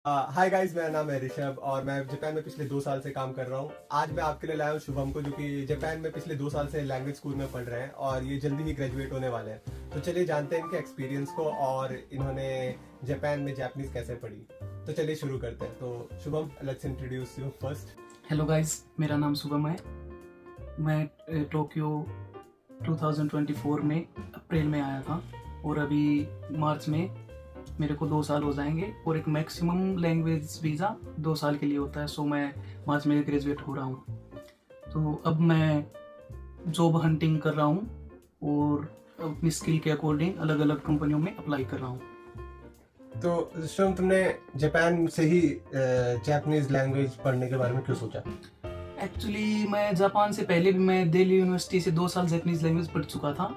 Hi guys, मेरा नाम है ऋषभ और मैं जापान में पिछले 2 साल से काम कर रहा हूँ। आज मैं आपके लिए लाया हूँ शुभम को, जो कि जापान में पिछले 2 साल से लैंग्वेज स्कूल में पढ़ रहे हैं और ये जल्दी ही ग्रेजुएट होने वाले हैं। तो चलिए जानते हैं इनके एक्सपीरियंस को और इन्होंने जापान में जापानीज कैसे पढ़ी। तो चलिए शुरू करते हैं। तो Shubham, let's introduce you first. Hello guys, मेरा नाम शुभम है। मैं टोक्यो 2024 में अप्रैल में आया था और अभी मार्च में मेरे को 2 साल हो जाएंगे और एक मैक्सिमम लैंग्वेज वीज़ा 2 साल के लिए होता है। सो मैं मार्च में ग्रेजुएट हो रहा हूँ। तो अब मैं जॉब हंटिंग कर रहा हूँ और अपनी स्किल के अकॉर्डिंग अलग अलग कंपनियों में अप्लाई कर रहा हूँ। तो शुभम, तुमने जापान से ही जापानीज लैंग्वेज पढ़ने के बारे में क्यों सोचा? एक्चुअली मैं जापान से पहले भी मैं दिल्ली यूनिवर्सिटी से 2 साल जापानीज लैंग्वेज पढ़ चुका था।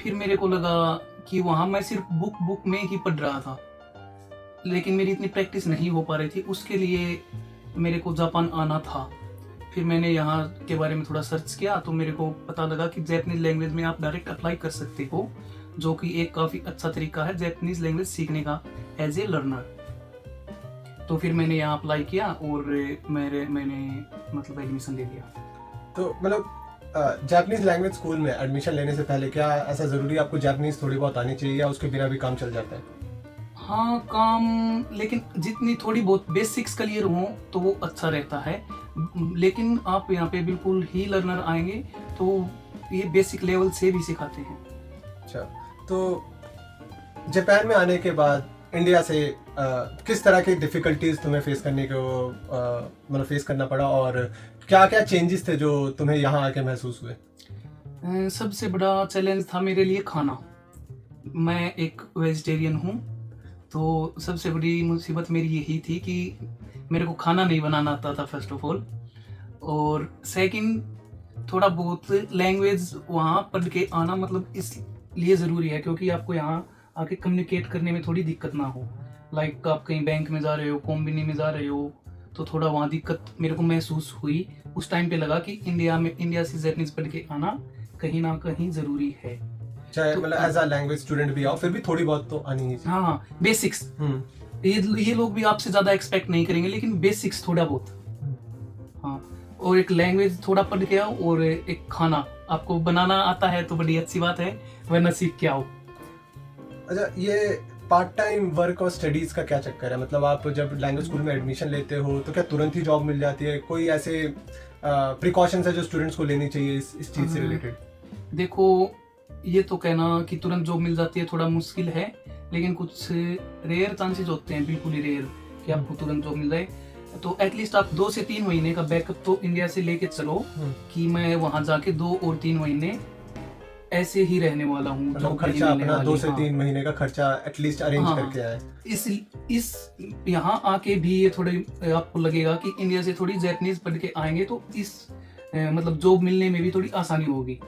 फिर मेरे को लगा कि वहाँ मैं सिर्फ बुक में ही पढ़ रहा था, लेकिन मेरी इतनी प्रैक्टिस नहीं हो पा रही थी। उसके लिए मेरे को जापान आना था। फिर मैंने यहाँ के बारे में थोड़ा सर्च किया तो मेरे को पता लगा कि जापानीज लैंग्वेज में आप डायरेक्ट अप्लाई कर सकते हो, जो कि एक काफ़ी अच्छा तरीका है जापानीज लैंग्वेज सीखने का एज ए लर्नर। तो फिर मैंने यहाँ अप्लाई किया और मैंने मतलब एडमिशन ले लिया। तो मतलब जापानीज लैंग्वेज स्कूल में एडमिशन लेने से पहले क्या ऐसा जरूरी है आपको जापानीज थोड़ी बहुत आनी चाहिए या उसके बिना भी काम चल जाता है? हाँ, काम, लेकिन जितनी थोड़ी बहुत बेसिक्स क्लियर हो तो वो अच्छा रहता है। लेकिन आप यहाँ पे बिल्कुल ही लर्नर आएंगे तो ये बेसिक लेवल से भी सिखाते हैं। अच्छा, तो जापान में आने के बाद इंडिया से किस तरह की डिफिकल्टीज तुम्हें फेस करने को मतलब फेस करना पड़ा और क्या क्या चेंजेस थे जो तुम्हें यहाँ आके महसूस हुए? सबसे बड़ा चैलेंज था मेरे लिए खाना। मैं एक वेजिटेरियन हूँ, तो सबसे बड़ी मुसीबत मेरी यही थी कि मेरे को खाना नहीं बनाना आता था फर्स्ट ऑफ ऑल, और सेकंड थोड़ा बहुत लैंग्वेज वहाँ पढ़ के आना मतलब इसलिए ज़रूरी है क्योंकि आपको यहाँ आके कम्युनिकेट करने में थोड़ी दिक्कत ना हो। लाइक आप कहीं बैंक में जा रहे हो, कोम्बिनी में जा रहे हो, तो थोड़ा वहाँ दिक्कत मेरे को महसूस हुई। उस टाइम पे लगा कि इंडिया से जापानीज पढ़ के आना कहीं ना कहीं ज़रूरी है। चाहे तो मतलब एज अ लैंग्वेज स्टूडेंट भी आओ, फिर भी थोड़ी बहुत तो आनी ही चाहिए। हाँ, बेसिक्स ये लोग भी आपसे ज़्यादा एक्सपेक्ट नहीं करेंगे, लेकिन बेसिक्स थोड़ा बहुत। हाँ, और एक लैंग्वेज थोड़ा पढ़ के आओ और एक खाना आपको बनाना आता है तो बड़ी अच्छी बात है, वरना सीख के आओ। अच्छा, ये पार्ट टाइम वर्क और स्टडीज का क्या चक्कर है? मतलब आप जब लैंग्वेज स्कूल में एडमिशन लेते हो तो क्या तुरंत ही जॉब मिल जाती है? कोई ऐसे प्रिकॉशंस है जो स्टूडेंट्स को लेनी चाहिए इस चीज से रिलेटेड? देखो, ये तो कहना कि तुरंत जॉब मिल जाती है थोड़ा मुश्किल है, लेकिन कुछ रेयर चांसेस होते हैं, बिल्कुल ही रेयर, कि आपको तुरंत जॉब मिल जाए। तो एटलीस्ट आप 2 से 3 महीने का बैकअप तो इंडिया से लेके चलो कि मैं वहाँ जाके 2 और 3 महीने ऐसे ही रहने वाला हूँ। मतलब खर्चा अपना 2 से 3 महीने का खर्चा एटलीस्ट अरेंज करके आए। इस यहाँ आके भी ये थोड़े आपको लगेगा कि इंडिया से थोड़ी जापानीज पढ़ के आएंगे तो इस मतलब जॉब मिलने में भी थोड़ी आसानी होगी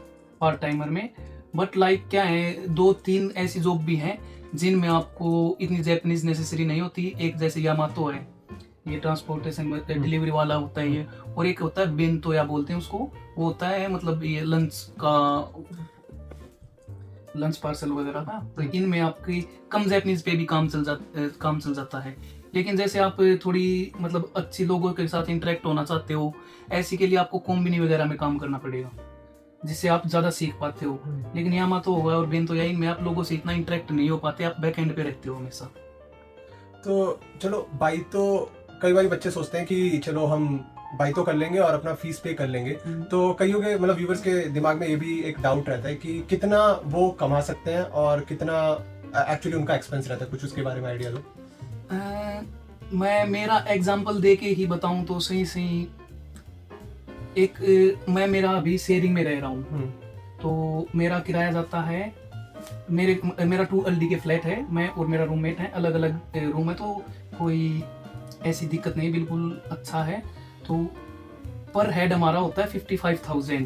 पार्ट टाइमर में। बट लाइक क्या है, 2-3 ऐसी जॉब भी हैं जिनमें आपको इतनी जापानीज नेसेसरी नहीं होती। एक जैसे यामातो है, ये ट्रांसपोर्टेशन डिलीवरी वाला होता है ये, और एक होता है बेंतो या बोलते हैं उसको, वो होता है मतलब ये लंच पार्सल वगैरह का। तो इनमें आपकी कम जापानीज पे भी काम चल जाता है। लेकिन जैसे आप थोड़ी मतलब अच्छी लोगों के साथ इंटरेक्ट होना चाहते हो, ऐसी के लिए आपको कोम्बिनी वगैरह में काम करना पड़ेगा, जिससे आप ज़्यादा सीख पाते हो। लेकिन यामातो होगा और बेंतो या इनमें आप लोगों से इतना इंटरेक्ट नहीं हो पाते, आप बैक एंड पे रहते हो हमेशा। तो चलो, बाई तो कई बार बच्चे सोचते हैं कि चलो हम बाई तो कर लेंगे और अपना फीस पे कर लेंगे। तो कईयों के मतलब व्यूवर्स के दिमाग में ये भी एक डाउट रहता है कि कितना वो कमा सकते हैं और कितना एक्चुअली उनका एक्सपेंस रहता है। कुछ उसके बारे में आइडिया दो। मैं मेरा एग्जांपल दे के ही बताऊं तो सही मैं मेरा अभी शेयरिंग में रह रहा हूँ। तो मेरा किराया जाता है, मेरा 2 LD के फ्लैट है, मैं और मेरा रूममेट है, अलग अलग रूम है, तो कोई ऐसी दिक्कत नहीं, बिल्कुल अच्छा है। तो पर हेड हमारा होता है 55,000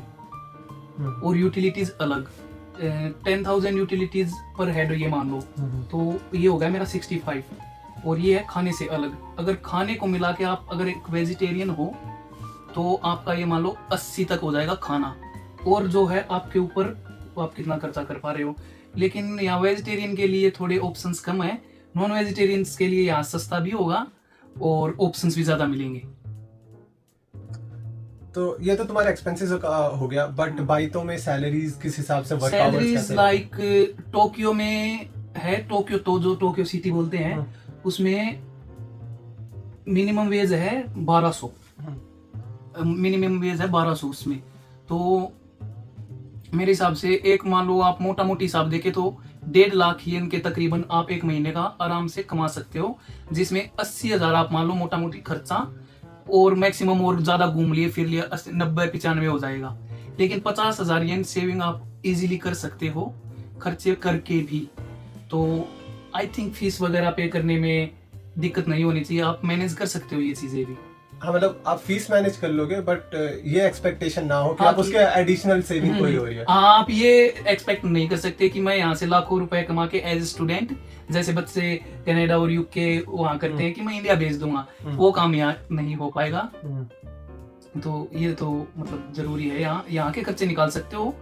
और यूटिलिटीज अलग 10,000 यूटिलिटीज पर हेड ये मान लो। तो ये हो गया मेरा 65, और ये है खाने से अलग। अगर खाने को मिला के आप अगर एक वेजिटेरियन हो तो आपका ये मान लो 80 तक हो जाएगा खाना, और जो है आपके ऊपर आप कितना खर्चा कर पा रहे हो। लेकिन यहाँ वेजिटेरियन के लिए थोड़े ऑप्शंस कम है, नॉन वेजिटेरियंस के लिए यहाँ सस्ता भी होगा और ऑप्शंस भी ज्यादा मिलेंगे। तो ये तो तुम्हारे एक्सपेंसेस का हो गया, बट बाइटो में सैलरीज किस हिसाब से, वर्क आवर्स सैलरीज कैसे? लाइक टोक्यो में है, टोक्यो तो जो टोक्यो सिटी बोलते हैं उसमें मिनिमम वेज है 1200, मिनिमम वेज है 1200 उसमें। तो मेरे हिसाब से एक मान लो आप मोटा मोटी हिसाब देखे तो 1.5 लाख येन के तकरीबन आप एक महीने का आराम से कमा सकते हो, जिसमें 80,000 आप मान लो मोटा मोटी खर्चा, और मैक्सिमम और ज्यादा घूम लिए फिर लिए 90-95 हो जाएगा। लेकिन 50,000 येन सेविंग आप इजीली कर सकते हो खर्चे करके भी। तो आई थिंक फीस वगैरह पे करने में दिक्कत नहीं होनी चाहिए, आप मैनेज कर सकते हो ये चीजें भी। हाँ, मतलब आप फीस मैनेज कर लोगे, बट ये एक्सपेक्टेशन ना हो कि हाँ, आप उसके एडिशनल सेविंग कोई हो रही है। आप ये एक्सपेक्ट नहीं कर सकते कि मैं यहाँ से लाखों रुपए कमा के एज स्टूडेंट, जैसे बच्चे कनाडा और यूके वहाँ करते हैं कि मैं इंडिया भेज दूंगा, वो काम यहाँ नहीं हो पाएगा। तो ये तो मतलब जरूरी है, यहाँ के खर्चे निकाल सकते हो,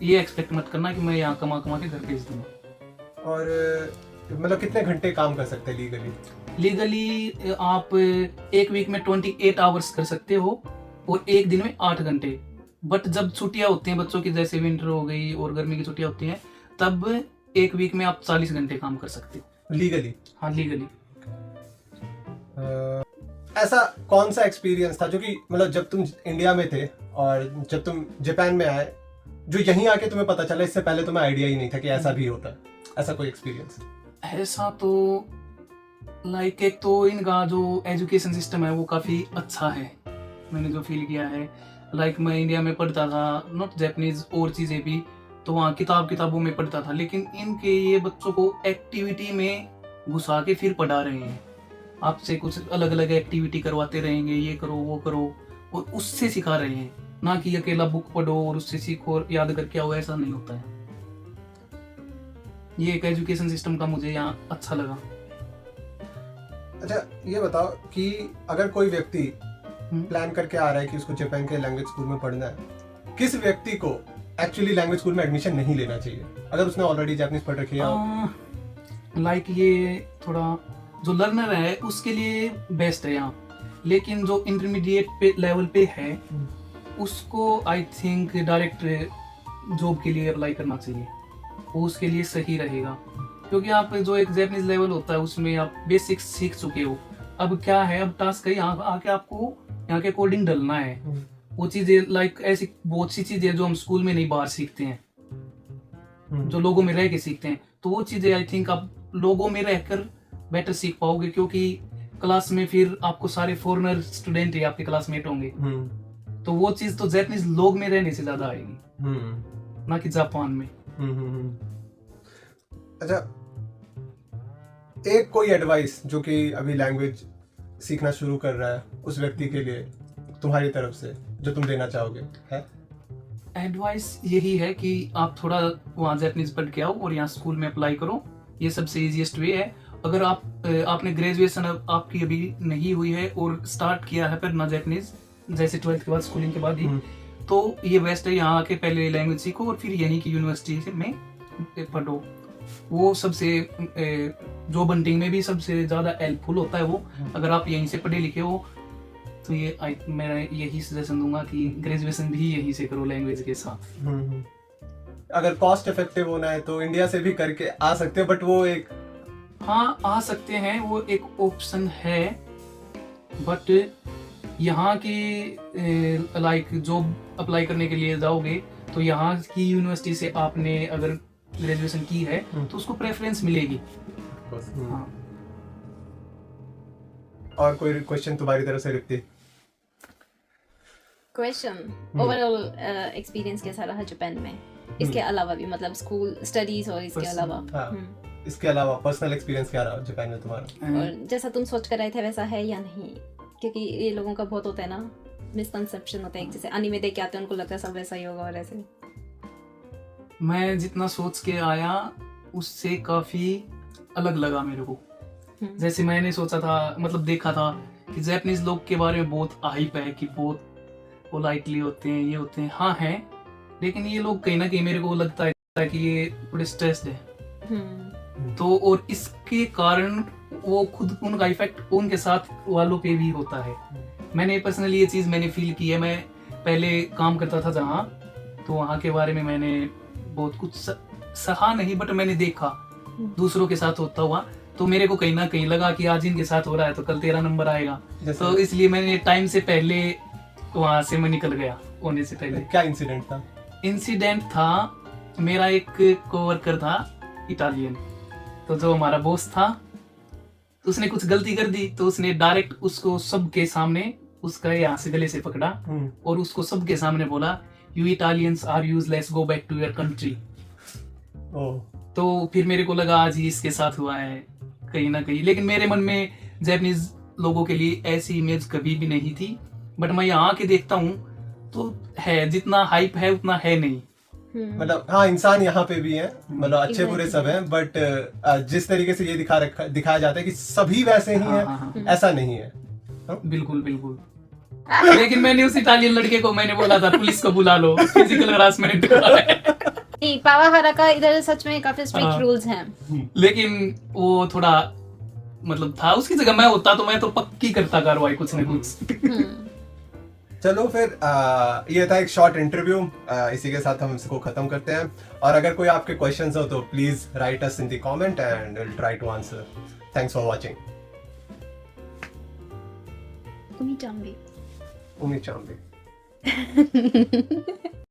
ये एक्सपेक्ट मत करना कि मैं यहाँ कमा के घर भेज दूंगा। और मतलब कितने घंटे काम कर सकते हैं लीगली? लीगली आप एक वीक में 28 आवर्स कर सकते हो और एक दिन में 8 घंटे। बट जब छुट्टियां होती हैं बच्चों की, जैसे विंटर हो गई और गर्मी की छुट्टियां होती हैं, तब एक वीक में आप 40 घंटे काम कर सकते हो लीगली? हाँ, लीगली। ऐसा कौन सा एक्सपीरियंस था जो कि मतलब जब तुम इंडिया में थे और जब तुम जापान में आए, जो यहीं आके तुम्हें पता चला, इससे पहले तुम्हें आइडिया ही नहीं था कि ऐसा भी होता है? ऐसा कोई एक्सपीरियंस? ऐसा तो लाइक एक तो इनका जो एजुकेशन सिस्टम है वो काफ़ी अच्छा है, मैंने जो फील किया है। लाइक मैं इंडिया में पढ़ता था, नॉट जापानीज और चीज़ें भी, तो वहाँ किताबों में पढ़ता था, लेकिन इनके ये बच्चों को एक्टिविटी में घुसा के फिर पढ़ा रहे हैं। आपसे कुछ अलग अलग एक्टिविटी करवाते रहेंगे, ये करो वो करो, और उससे सिखा रहे हैं, ना कि अकेला बुक पढ़ो और उससे सीखो और याद करके आओ, ऐसा नहीं होता है। ये एक एजुकेशन सिस्टम का मुझे यहाँ अच्छा लगा। अच्छा, ये बताओ कि अगर कोई व्यक्ति प्लान करके आ रहा है कि उसको जापान के लैंग्वेज स्कूल में पढ़ना है, किस व्यक्ति को एक्चुअली लैंग्वेज स्कूल में एडमिशन नहीं लेना चाहिए अगर उसने ऑलरेडी जापानीज पढ़ रखी है? लाइक ये थोड़ा जो लर्नर है उसके लिए बेस्ट है यहाँ, लेकिन जो इंटरमीडिएट पे लेवल पे है उसको आई थिंक डायरेक्ट जॉब के लिए अप्लाई करना चाहिए, वो उसके लिए सही रहेगा। क्योंकि आप जो एक जापानीज लेवल होता है उसमें आप बेसिक्स सीख चुके हो, अब क्या है, अब टास्क है यहाँ आके आपको यहाँ के कोडिंग डलना है। वो चीजें लाइक ऐसी बहुत सी चीजें जो हम स्कूल में नहीं बाहर सीखते हैं, जो लोगों में रह के सीखते हैं, तो वो चीजें आई थिंक आप लोगों में रहकर बेटर सीख पाओगे, क्योंकि क्लास में फिर आपको सारे फॉरेनर स्टूडेंट ही आपके क्लासमेट होंगे, तो वो चीज तो जापानीज लोग में रहने से ज्यादा आएगी, ना कि जापान में। अच्छा, एक कोई एडवाइस जो कि अभी लैंग्वेज सीखना शुरू कर रहा है उस व्यक्ति के लिए तुम्हारी तरफ से जो तुम देना चाहोगे है? एडवाइस यही है कि आप थोड़ा वहाँ जापानीज पढ़ के आओ और यहाँ स्कूल में अप्लाई करो, ये सबसे इजीएस्ट वे है। अगर आपने ग्रेजुएशन आपकी अभी नहीं हुई है और स्टार्ट किया है पढ़ना जापानीज, जैसे 12th के बाद, स्कूलिंग के बाद ही, तो ये बेस्ट है, यहाँ आके पहले लैंग्वेज सीखो और फिर यहीं की यूनिवर्सिटी में पढ़ो। वो सबसे जॉब हंटिंग में भी सबसे ज्यादा हेल्पफुल होता है वो, अगर आप यहीं से पढ़े लिखे हो। तो ये मैं यही सजेशन दूंगा कि ग्रेजुएशन भी यहीं से करो लैंग्वेज के साथ। अगर कॉस्ट इफेक्टिव होना है तो इंडिया से भी करके आ सकते हो, बट वो एक हाँ आ सकते हैं, वो एक ऑप्शन है, बट यहाँ की लाइक जॉब अप्लाई करने के लिए जाओगे तो यहाँ की यूनिवर्सिटी से आपने अगर ग्रेजुएशन की है तो उसको प्रेफरेंस मिलेगी। हाँ। और कोई क्वेश्चन तुम्हारी तरफ से? रिप्ती, क्वेश्चन ओवरऑल एक्सपीरियंस कैसा रहा जापान में, इसके अलावा भी, मतलब स्कूल स्टडीज और इसके अलावा? इसके अलावा पर्सनल एक्सपीरियंस क्या रहा जापान में तुम्हारा? और जैसा तुम सोच कर आए थे वैसा है या नहीं? क्योंकि ये लोगों का बहुत होता है ना, मिसकंसेप्शन होता है, जैसे एनीमे देख के आते हैं उनको लगता है सब वैसा ही होगा और ऐसे। मैं जितना सोच के आया उससे काफी अलग लगा मेरे को। जैसे मैंने सोचा था, मतलब देखा था कि जापानीज लोग के बारे में बहुत हाइप है कि बहुत पोलाइटली होते हैं, ये होते हैं, हाँ हैं, लेकिन ये लोग कहीं ना कहीं मेरे को लगता है कि ये थोड़े स्ट्रेस्ड है। तो और इसके कारण वो खुद उनका इफेक्ट उनके साथ वालों पे भी होता है। मैंने पर्सनली ये चीज मैंने फील की है। मैं पहले काम करता था जहाँ, तो वहाँ के बारे में मैंने बहुत कुछ सहा नहीं, बट मैंने देखा दूसरों के साथ होता हुआ, तो मेरे को कहीं ना कहीं लगा कि आज इनके साथ हो रहा है तो कल तेरा नंबर आएगा। तो इसलिए मैंने टाइम से पहले वहां से मैं निकल गया होने से पहले। क्या इंसिडेंट था? इंसिडेंट था, मेरा एक कोवर्कर था इटालियन, तो जो हमारा बॉस था उसने कुछ गलती कर दी, तो उसने डायरेक्ट उसको सबके सामने उसका यहाँ से गले से पकड़ा और उसको सबके सामने बोला, you Italians are useless, go back to your country. तो फिर मेरे को लगा आज ही इसके साथ हुआ है कहीं ना कहीं, लेकिन मेरे मन में जापानीज लोगों के लिए ऐसी इमेज कभी भी नहीं थी। बट मैं यहाँ आके देखता हूँ तो है, जितना हाइप है उतना है नहीं। मतलब हाँ, इंसान यहाँ पे भी है, मतलब अच्छे बुरे सब हैं, बट जिस तरीके से ये दिखाया जाता है कि सभी वैसे ही हैं, ऐसा नहीं है। बिल्कुल बिल्कुल। लेकिन मैंने उस इटालियन लड़के को मैंने बोला था पुलिस को बुला लो, फिजिकल हरासमेंट हुआ है। पावाहारा का इधर सच में काफी स्ट्रिक्ट रूल्स हैं, लेकिन वो थोड़ा मतलब था, उसकी जगह मैं होता तो मैं तो पक्की करता कार्रवाई कुछ न कुछ। चलो फिर ये था एक शॉर्ट इंटरव्यू, इसी के साथ हम इसको खत्म करते हैं। और अगर कोई आपके क्वेश्चंस हो तो please write us in the comment and will try to answer. Thanks for watching. उम्मीद चाहूंगी।